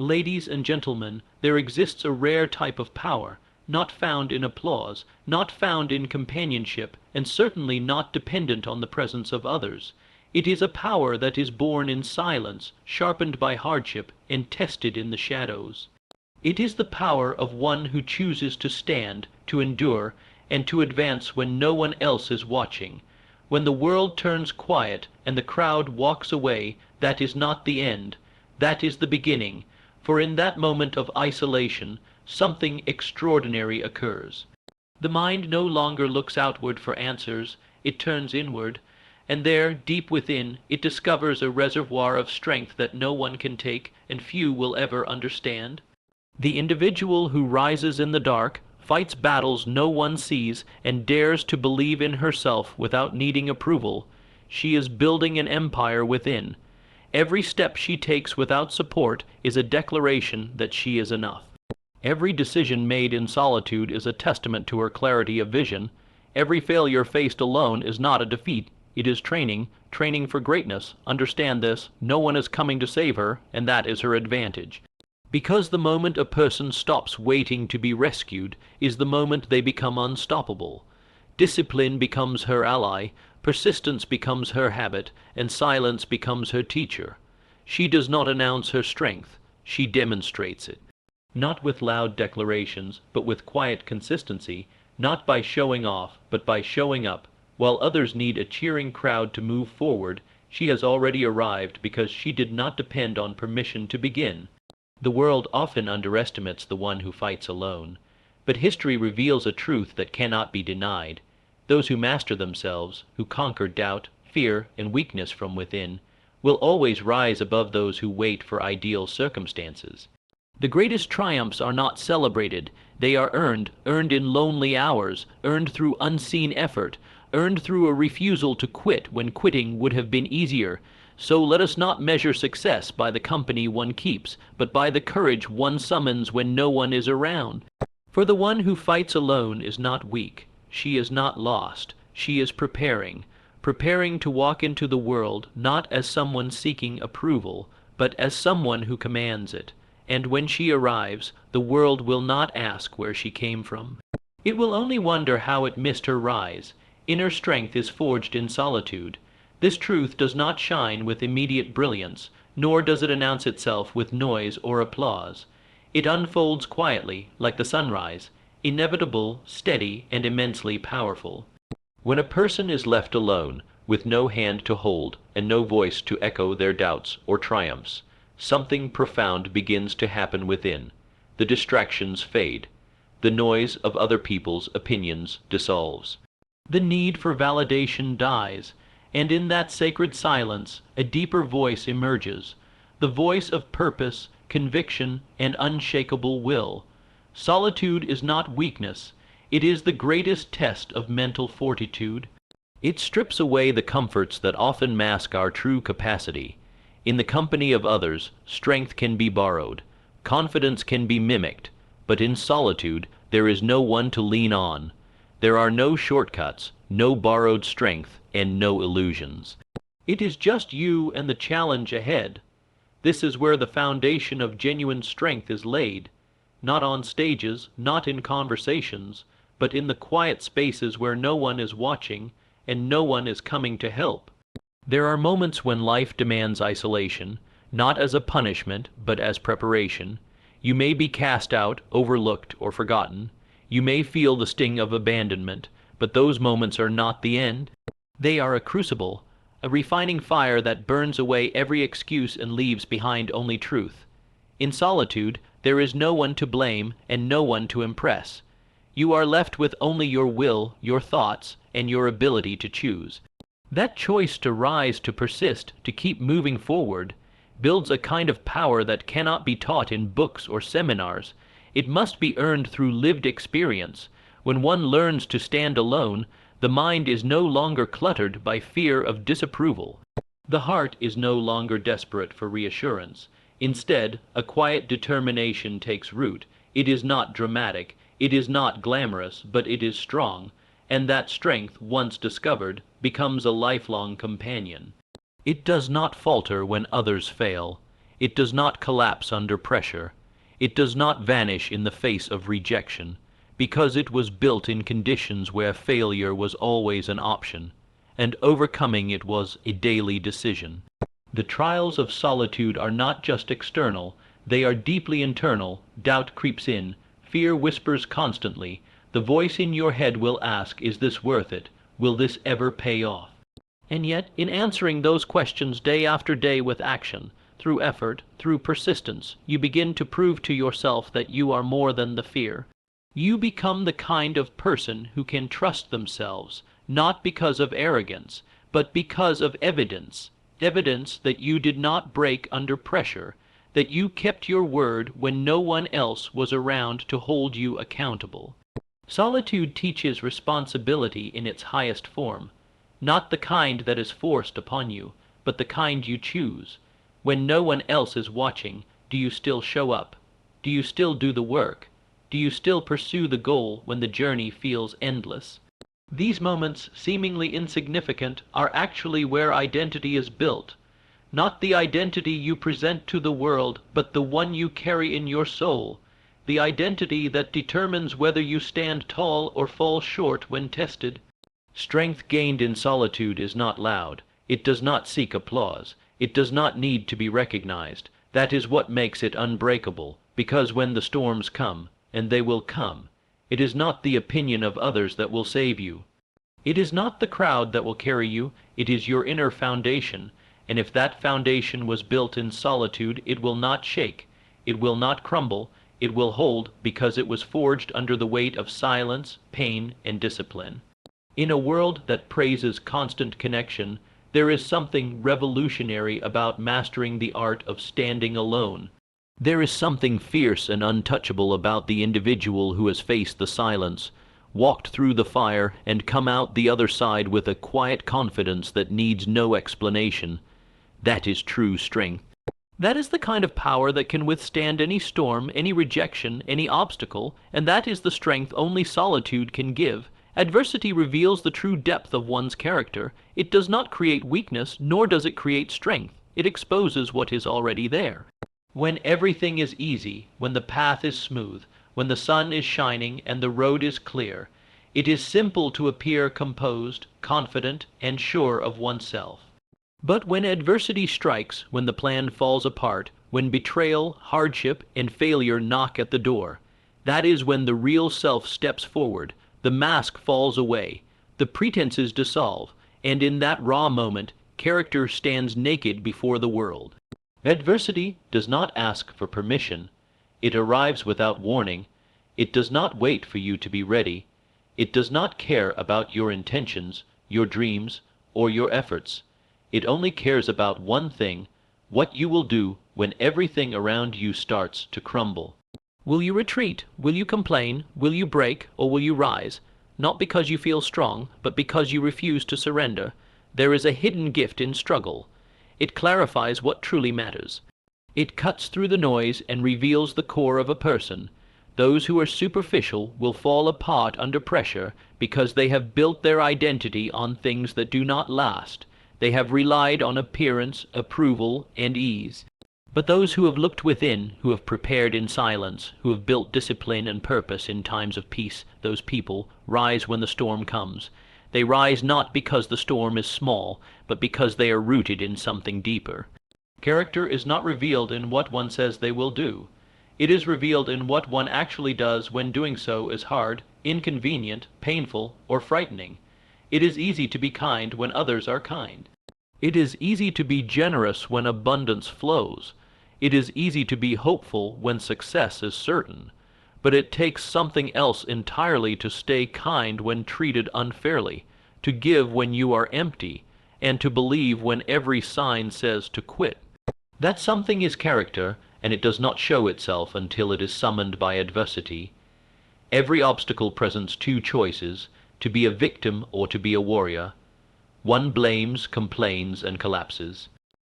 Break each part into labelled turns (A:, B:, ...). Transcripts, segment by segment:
A: Ladies and gentlemen, there exists a rare type of power, not found in applause, not found in companionship, and certainly not dependent on the presence of others. It is a power that is born in silence, sharpened by hardship, and tested in the shadows. It is the power of one who chooses to stand, to endure, and to advance when no one else is watching. When the world turns quiet and the crowd walks away, that is not the end, that is the beginning, for in that moment of isolation, something extraordinary occurs. The mind no longer looks outward for answers, it turns inward, and there, deep within, it discovers a reservoir of strength that no one can take and few will ever understand. The individual who rises in the dark, fights battles no one sees, and dares to believe in herself without needing approval, she is building an empire within. Every step she takes without support is a declaration that she is enough. Every decision made in solitude is a testament to her clarity of vision. Every failure faced alone is not a defeat. It is training, training for greatness. Understand this, no one is coming to save her, and that is her advantage. Because the moment a person stops waiting to be rescued is the moment they become unstoppable. Discipline becomes her ally, persistence becomes her habit, and silence becomes her teacher. She does not announce her strength, she demonstrates it. Not with loud declarations, but with quiet consistency, not by showing off, but by showing up. While others need a cheering crowd to move forward, she has already arrived because she did not depend on permission to begin. The world often underestimates the one who fights alone, but history reveals a truth that cannot be denied. Those who master themselves, who conquer doubt, fear, and weakness from within, will always rise above those who wait for ideal circumstances. The greatest triumphs are not celebrated, they are earned in lonely hours, earned through unseen effort, earned through a refusal to quit when quitting would have been easier. So let us not measure success by the company one keeps, but by the courage one summons when no one is around. For the one who fights alone is not weak, she is not lost, she is preparing to walk into the world not as someone seeking approval, but as someone who commands it. And when she arrives, the world will not ask where she came from. It will only wonder how it missed her rise. Inner strength is forged in solitude. This truth does not shine with immediate brilliance, nor does it announce itself with noise or applause. It unfolds quietly, like the sunrise, inevitable, steady, and immensely powerful. When a person is left alone, with no hand to hold, and no voice to echo their doubts or triumphs, something profound begins to happen within. The distractions fade. The noise of other people's opinions dissolves. The need for validation dies, and in that sacred silence a deeper voice emerges, the voice of purpose, conviction, and unshakable will. Solitude is not weakness, it is the greatest test of mental fortitude. It strips away the comforts that often mask our true capacity. In the company of others, strength can be borrowed, confidence can be mimicked, but in solitude there is no one to lean on. There are no shortcuts, no borrowed strength, and no illusions. It is just you and the challenge ahead. This is where the foundation of genuine strength is laid, not on stages, not in conversations, but in the quiet spaces where no one is watching and no one is coming to help. There are moments when life demands isolation, not as a punishment, but as preparation. You may be cast out, overlooked, or forgotten. You may feel the sting of abandonment, but those moments are not the end. They are a crucible, a refining fire that burns away every excuse and leaves behind only truth. In solitude, there is no one to blame and no one to impress. You are left with only your will, your thoughts, and your ability to choose. That choice to rise, to persist, to keep moving forward, builds a kind of power that cannot be taught in books or seminars. It must be earned through lived experience. When one learns to stand alone, the mind is no longer cluttered by fear of disapproval. The heart is no longer desperate for reassurance. Instead, a quiet determination takes root. It is not dramatic, it is not glamorous, but it is strong, and that strength, once discovered, becomes a lifelong companion. It does not falter when others fail. It does not collapse under pressure. It does not vanish in the face of rejection, because it was built in conditions where failure was always an option, and overcoming it was a daily decision. The trials of solitude are not just external, they are deeply internal. Doubt creeps in, fear whispers constantly, the voice in your head will ask, is this worth it? Will this ever pay off? And yet, in answering those questions day after day with action, through effort, through persistence, you begin to prove to yourself that you are more than the fear. You become the kind of person who can trust themselves, not because of arrogance, but because of evidence that you did not break under pressure, that you kept your word when no one else was around to hold you accountable. Solitude teaches responsibility in its highest form, not the kind that is forced upon you, but the kind you choose. When no one else is watching, do you still show up? Do you still do the work? Do you still pursue the goal when the journey feels endless? These moments, seemingly insignificant, are actually where identity is built. Not the identity you present to the world, but the one you carry in your soul. The identity that determines whether you stand tall or fall short when tested. Strength gained in solitude is not loud. It does not seek applause. It does not need to be recognized. That is what makes it unbreakable, because when the storms come, and they will come, it is not the opinion of others that will save you. It is not the crowd that will carry you, it is your inner foundation, and if that foundation was built in solitude, it will not shake, it will not crumble, it will hold because it was forged under the weight of silence, pain, and discipline. In a world that praises constant connection, there is something revolutionary about mastering the art of standing alone. There is something fierce and untouchable about the individual who has faced the silence, walked through the fire, and come out the other side with a quiet confidence that needs no explanation. That is true strength. That is the kind of power that can withstand any storm, any rejection, any obstacle, and that is the strength only solitude can give. Adversity reveals the true depth of one's character. It does not create weakness, nor does it create strength. It exposes what is already there. When everything is easy, when the path is smooth, when the sun is shining and the road is clear, it is simple to appear composed, confident, and sure of oneself. But when adversity strikes, when the plan falls apart, when betrayal, hardship, and failure knock at the door, that is when the real self steps forward, the mask falls away, the pretenses dissolve, and in that raw moment, character stands naked before the world. Adversity does not ask for permission. It arrives without warning. It does not wait for you to be ready. It does not care about your intentions, your dreams, or your efforts. It only cares about one thing, what you will do when everything around you starts to crumble. Will you retreat? Will you complain? Will you break? Or will you rise? Not because you feel strong, but because you refuse to surrender. There is a hidden gift in struggle. It clarifies what truly matters. It cuts through the noise and reveals the core of a person. Those who are superficial will fall apart under pressure because they have built their identity on things that do not last. They have relied on appearance, approval, and ease. But those who have looked within, who have prepared in silence, who have built discipline and purpose in times of peace, those people rise when the storm comes. They rise not because the storm is small, but because they are rooted in something deeper. Character is not revealed in what one says they will do. It is revealed in what one actually does when doing so is hard, inconvenient, painful, or frightening. It is easy to be kind when others are kind. It is easy to be generous when abundance flows. It is easy to be hopeful when success is certain. But it takes something else entirely to stay kind when treated unfairly, to give when you are empty, and to believe when every sign says to quit. That something is character, and it does not show itself until it is summoned by adversity. Every obstacle presents two choices, to be a victim or to be a warrior. One blames, complains, and collapses.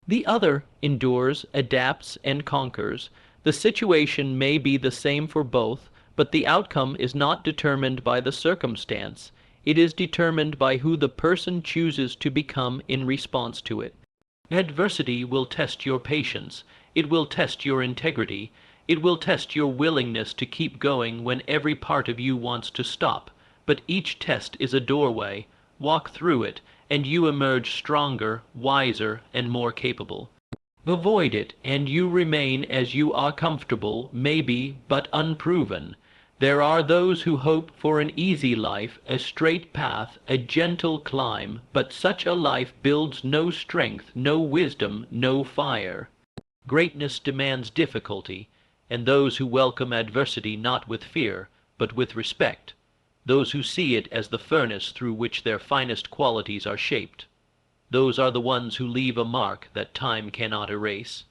A: The other endures, adapts, and conquers. The situation may be the same for both, but the outcome is not determined by the circumstance. It is determined by who the person chooses to become in response to it. Adversity will test your patience. It will test your integrity. It will test your willingness to keep going when every part of you wants to stop. But each test is a doorway. Walk through it, and you emerge stronger, wiser, and more capable. Avoid it, and you remain as you are comfortable, maybe, but unproven. There are those who hope for an easy life, a straight path, a gentle climb, but such a life builds no strength, no wisdom, no fire. Greatness demands difficulty, and those who welcome adversity not with fear, but with respect, those who see it as the furnace through which their finest qualities are shaped. Those are the ones who leave a mark that time cannot erase.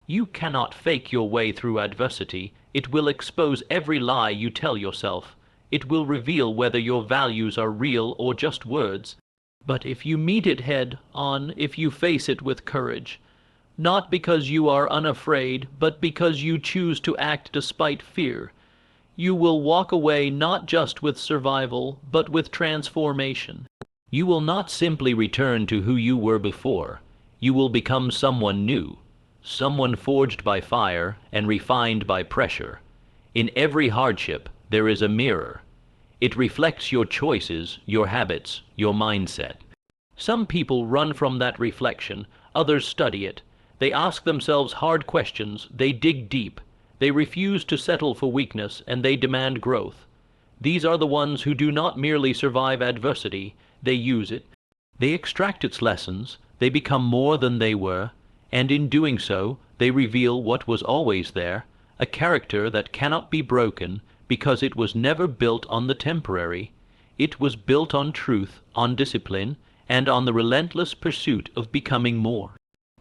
A: You cannot fake your way through adversity. It will expose every lie you tell yourself. It will reveal whether your values are real or just words. But if you meet it head on, if you face it with courage, not because you are unafraid, but because you choose to act despite fear, you will walk away not just with survival, but with transformation. You will not simply return to who you were before. You will become someone new, someone forged by fire and refined by pressure. In every hardship, there is a mirror. It reflects your choices, your habits, your mindset. Some people run from that reflection, others study it. They ask themselves hard questions, they dig deep, they refuse to settle for weakness, and they demand growth. These are the ones who do not merely survive adversity, they use it. They extract its lessons, they become more than they were, and in doing so, they reveal what was always there, a character that cannot be broken because it was never built on the temporary. It was built on truth, on discipline, and on the relentless pursuit of becoming more.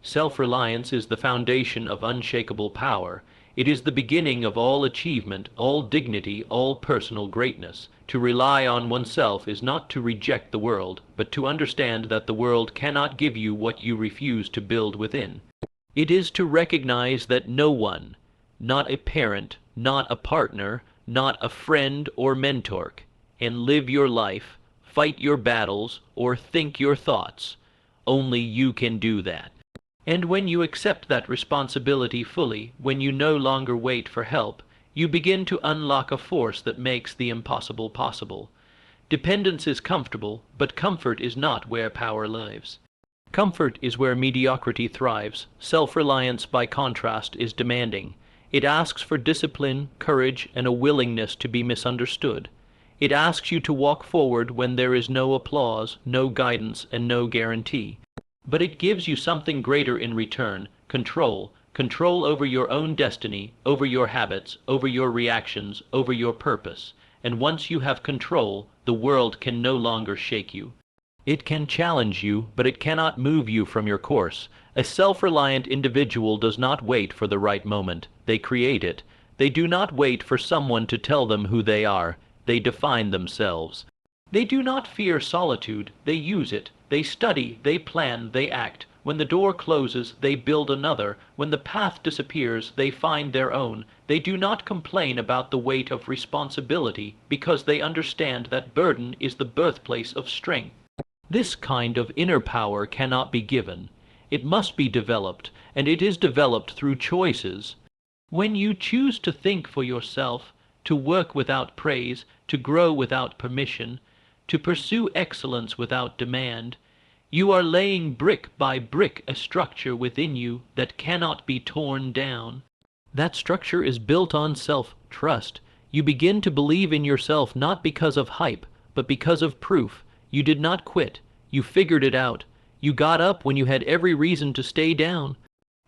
A: Self-reliance is the foundation of unshakable power. It is the beginning of all achievement, all dignity, all personal greatness. To rely on oneself is not to reject the world, but to understand that the world cannot give you what you refuse to build within. It is to recognize that no one, not a parent, not a partner, not a friend or mentor, can live your life, fight your battles, or think your thoughts. Only you can do that. And when you accept that responsibility fully, when you no longer wait for help, you begin to unlock a force that makes the impossible possible. Dependence is comfortable, but comfort is not where power lives. Comfort is where mediocrity thrives. Self-reliance, by contrast, is demanding. It asks for discipline, courage, and a willingness to be misunderstood. It asks you to walk forward when there is no applause, no guidance, and no guarantee. But it gives you something greater in return, control over your own destiny, over your habits, over your reactions, over your purpose. And once you have control, the world can no longer shake you. It can challenge you, but it cannot move you from your course. A self-reliant individual does not wait for the right moment. They create it. They do not wait for someone to tell them who they are. They define themselves. They do not fear solitude. They use it. They study, they plan, they act. When the door closes, they build another. When the path disappears, they find their own. They do not complain about the weight of responsibility, because they understand that burden is the birthplace of strength. This kind of inner power cannot be given. It must be developed, and it is developed through choices. When you choose to think for yourself, to work without praise, to grow without permission, to pursue excellence without demand, you are laying brick by brick a structure within you that cannot be torn down. That structure is built on self-trust. You begin to believe in yourself not because of hype, but because of proof. You did not quit. You figured it out. You got up when you had every reason to stay down.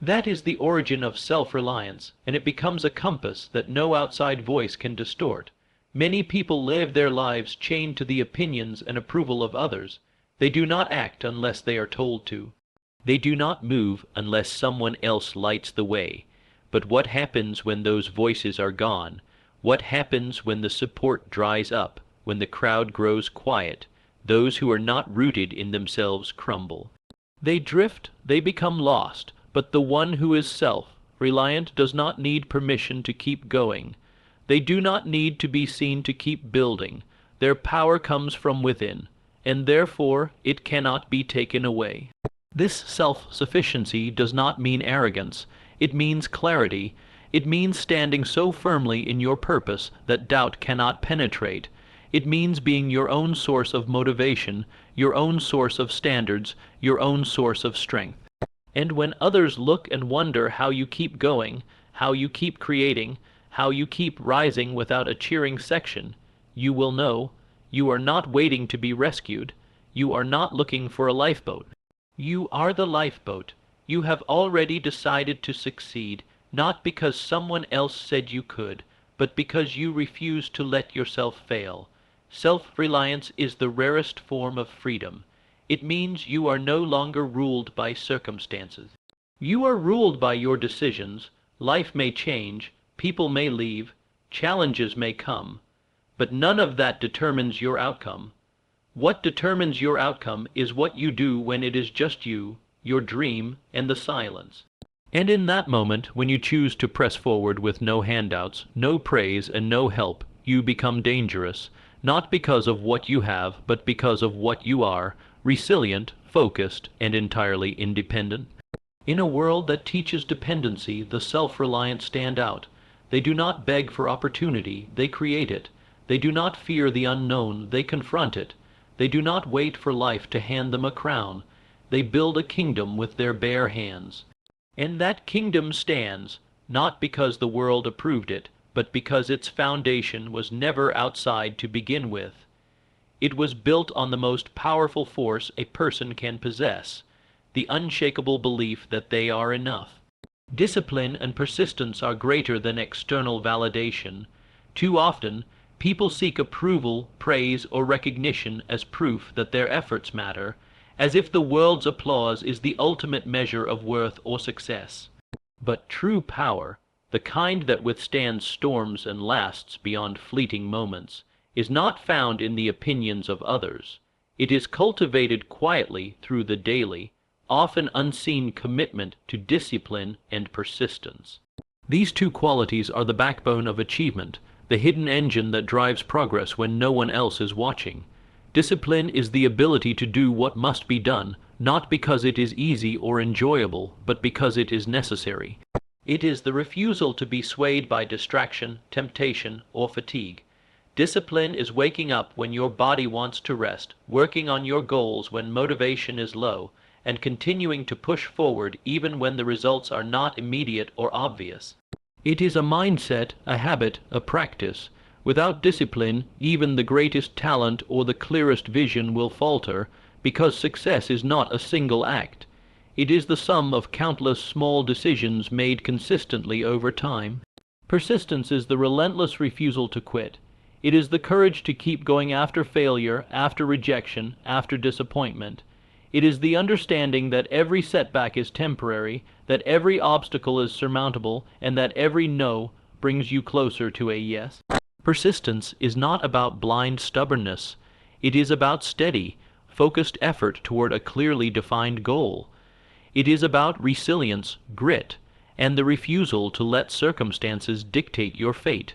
A: That is the origin of self-reliance, and it becomes a compass that no outside voice can distort. Many people live their lives chained to the opinions and approval of others. They do not act unless they are told to. They do not move unless someone else lights the way. But what happens when those voices are gone? What happens when the support dries up, when the crowd grows quiet? Those who are not rooted in themselves crumble. They drift, they become lost, but the one who is self-reliant does not need permission to keep going. They do not need to be seen to keep building. Their power comes from within, and therefore it cannot be taken away. This self-sufficiency does not mean arrogance. It means clarity. It means standing so firmly in your purpose that doubt cannot penetrate. It means being your own source of motivation, your own source of standards, your own source of strength. And when others look and wonder how you keep going, how you keep creating, how you keep rising without a cheering section, you will know you are not waiting to be rescued. You are not looking for a lifeboat. You are the lifeboat. You have already decided to succeed, not because someone else said you could, but because you refuse to let yourself fail. Self-reliance is the rarest form of freedom. It means you are no longer ruled by circumstances. You are ruled by your decisions. Life may change, people may leave, challenges may come, but none of that determines your outcome. What determines your outcome is what you do when it is just you, your dream, and the silence. And in that moment, when you choose to press forward with no handouts, no praise, and no help, you become dangerous, not because of what you have, but because of what you are, resilient, focused, and entirely independent. In a world that teaches dependency, the self-reliant stand out. They do not beg for opportunity, they create it. They do not fear the unknown, they confront it. They do not wait for life to hand them a crown. They build a kingdom with their bare hands. And that kingdom stands, not because the world approved it, but because its foundation was never outside to begin with. It was built on the most powerful force a person can possess, the unshakable belief that they are enough. Discipline and persistence are greater than external validation. Too often, people seek approval, praise, or recognition as proof that their efforts matter, as if the world's applause is the ultimate measure of worth or success. But true power, the kind that withstands storms and lasts beyond fleeting moments, is not found in the opinions of others. It is cultivated quietly through the daily, often unseen commitment to discipline and persistence. These two qualities are the backbone of achievement, the hidden engine that drives progress when no one else is watching. Discipline is the ability to do what must be done, not because it is easy or enjoyable, but because it is necessary. It is the refusal to be swayed by distraction, temptation, or fatigue. Discipline is waking up when your body wants to rest, working on your goals when motivation is low, and continuing to push forward even when the results are not immediate or obvious. It is a mindset, a habit, a practice. Without discipline, even the greatest talent or the clearest vision will falter, because success is not a single act. It is the sum of countless small decisions made consistently over time. Persistence is the relentless refusal to quit. It is the courage to keep going after failure, after rejection, after disappointment. It is the understanding that every setback is temporary, that every obstacle is surmountable, and that every no brings you closer to a yes. Persistence is not about blind stubbornness. It is about steady, focused effort toward a clearly defined goal. It is about resilience, grit, and the refusal to let circumstances dictate your fate.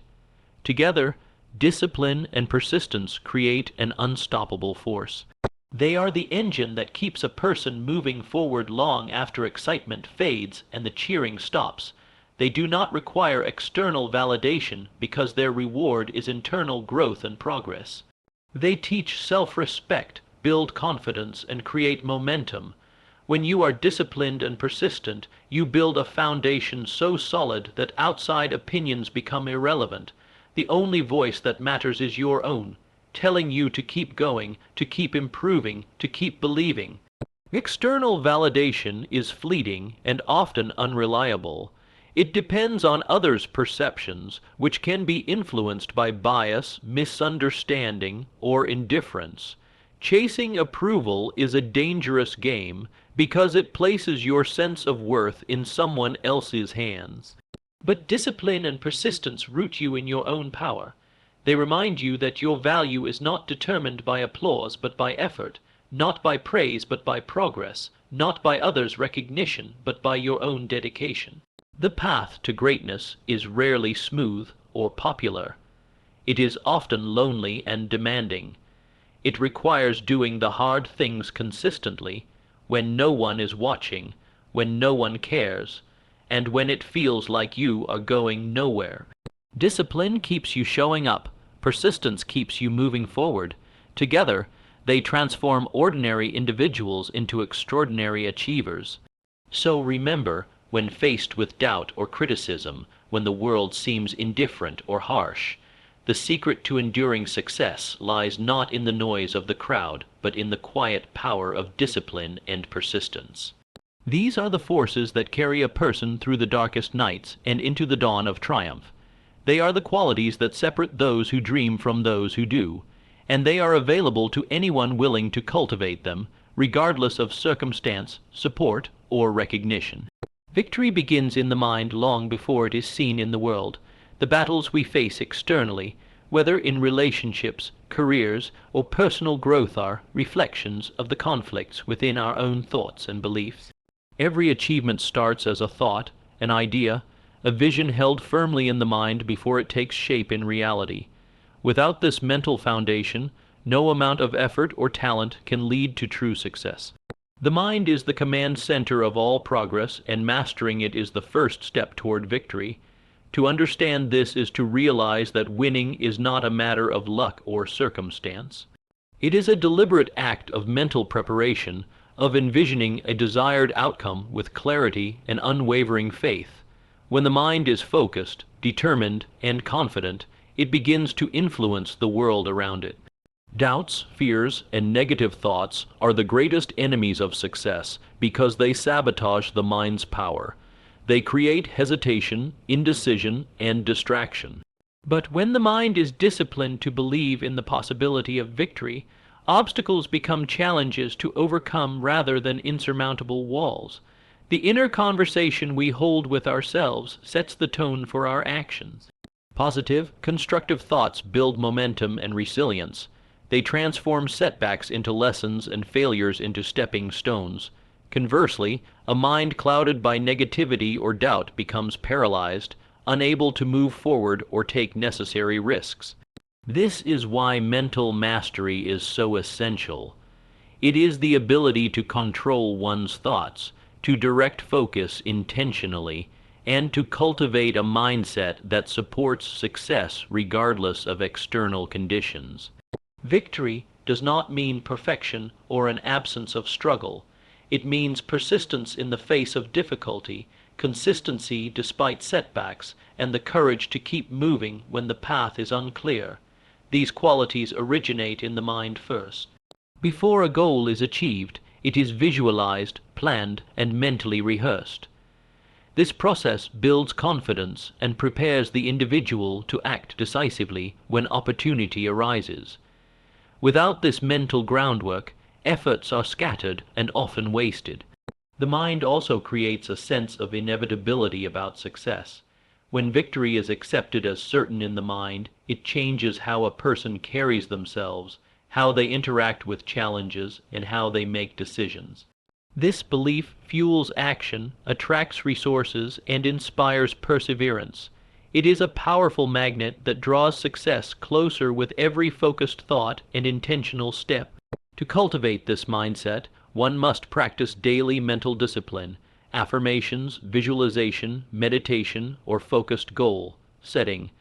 A: Together, discipline and persistence create an unstoppable force. They are the engine that keeps a person moving forward long after excitement fades and the cheering stops. They do not require external validation because their reward is internal growth and progress. They teach self-respect, build confidence, and create momentum. When you are disciplined and persistent, you build a foundation so solid that outside opinions become irrelevant. The only voice that matters is your own, telling you to keep going, to keep improving, to keep believing. External validation is fleeting and often unreliable. It depends on others' perceptions, which can be influenced by bias, misunderstanding, or indifference. Chasing approval is a dangerous game because it places your sense of worth in someone else's hands. But discipline and persistence root you in your own power. They remind you that your value is not determined by applause but by effort, not by praise but by progress, not by others' recognition but by your own dedication. The path to greatness is rarely smooth or popular. It is often lonely and demanding. It requires doing the hard things consistently, when no one is watching, when no one cares, and when it feels like you are going nowhere. Discipline keeps you showing up. Persistence keeps you moving forward. Together, they transform ordinary individuals into extraordinary achievers. So remember, when faced with doubt or criticism, when the world seems indifferent or harsh, the secret to enduring success lies not in the noise of the crowd, but in the quiet power of discipline and persistence. These are the forces that carry a person through the darkest nights and into the dawn of triumph. They are the qualities that separate those who dream from those who do, and they are available to anyone willing to cultivate them, regardless of circumstance, support, or recognition. Victory begins in the mind long before it is seen in the world. The battles we face externally, whether in relationships, careers, or personal growth, are reflections of the conflicts within our own thoughts and beliefs. Every achievement starts as a thought, an idea, a vision held firmly in the mind before it takes shape in reality. Without this mental foundation, no amount of effort or talent can lead to true success. The mind is the command center of all progress, and mastering it is the first step toward victory. To understand this is to realize that winning is not a matter of luck or circumstance. It is a deliberate act of mental preparation, of envisioning a desired outcome with clarity and unwavering faith. When the mind is focused, determined, and confident, it begins to influence the world around it. Doubts, fears, and negative thoughts are the greatest enemies of success because they sabotage the mind's power. They create hesitation, indecision, and distraction. But when the mind is disciplined to believe in the possibility of victory, obstacles become challenges to overcome rather than insurmountable walls. The inner conversation we hold with ourselves sets the tone for our actions. Positive, constructive thoughts build momentum and resilience. They transform setbacks into lessons and failures into stepping stones. Conversely, a mind clouded by negativity or doubt becomes paralyzed, unable to move forward or take necessary risks. This is why mental mastery is so essential. It is the ability to control one's thoughts, to direct focus intentionally, and to cultivate a mindset that supports success regardless of external conditions. Victory does not mean perfection or an absence of struggle. It means persistence in the face of difficulty, consistency despite setbacks, and the courage to keep moving when the path is unclear. These qualities originate in the mind first. Before a goal is achieved, it is visualized, planned, and mentally rehearsed. This process builds confidence and prepares the individual to act decisively when opportunity arises. Without this mental groundwork, efforts are scattered and often wasted. The mind also creates a sense of inevitability about success. When victory is accepted as certain in the mind, it changes how a person carries themselves, how they interact with challenges, and how they make decisions. This belief fuels action, attracts resources, and inspires perseverance. It is a powerful magnet that draws success closer with every focused thought and intentional step. To cultivate this mindset, one must practice daily mental discipline, affirmations, visualization, meditation, or focused goal setting.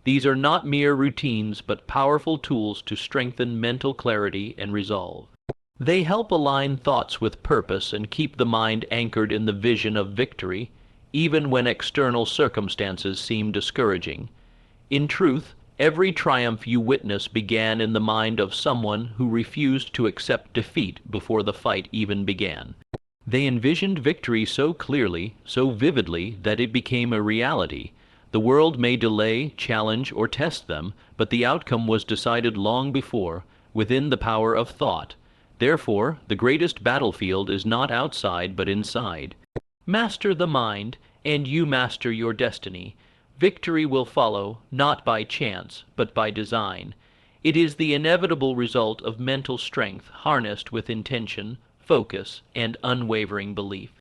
A: These are not mere routines, but powerful tools to strengthen mental clarity and resolve. They help align thoughts with purpose and keep the mind anchored in the vision of victory, even when external circumstances seem discouraging. In truth, every triumph you witness began in the mind of someone who refused to accept defeat before the fight even began. They envisioned victory so clearly, so vividly, that it became a reality. The world may delay, challenge, or test them, but the outcome was decided long before, within the power of thought. Therefore, the greatest battlefield is not outside but inside. Master the mind, and you master your destiny. Victory will follow, not by chance, but by design. It is the inevitable result of mental strength harnessed with intention, focus, and unwavering belief.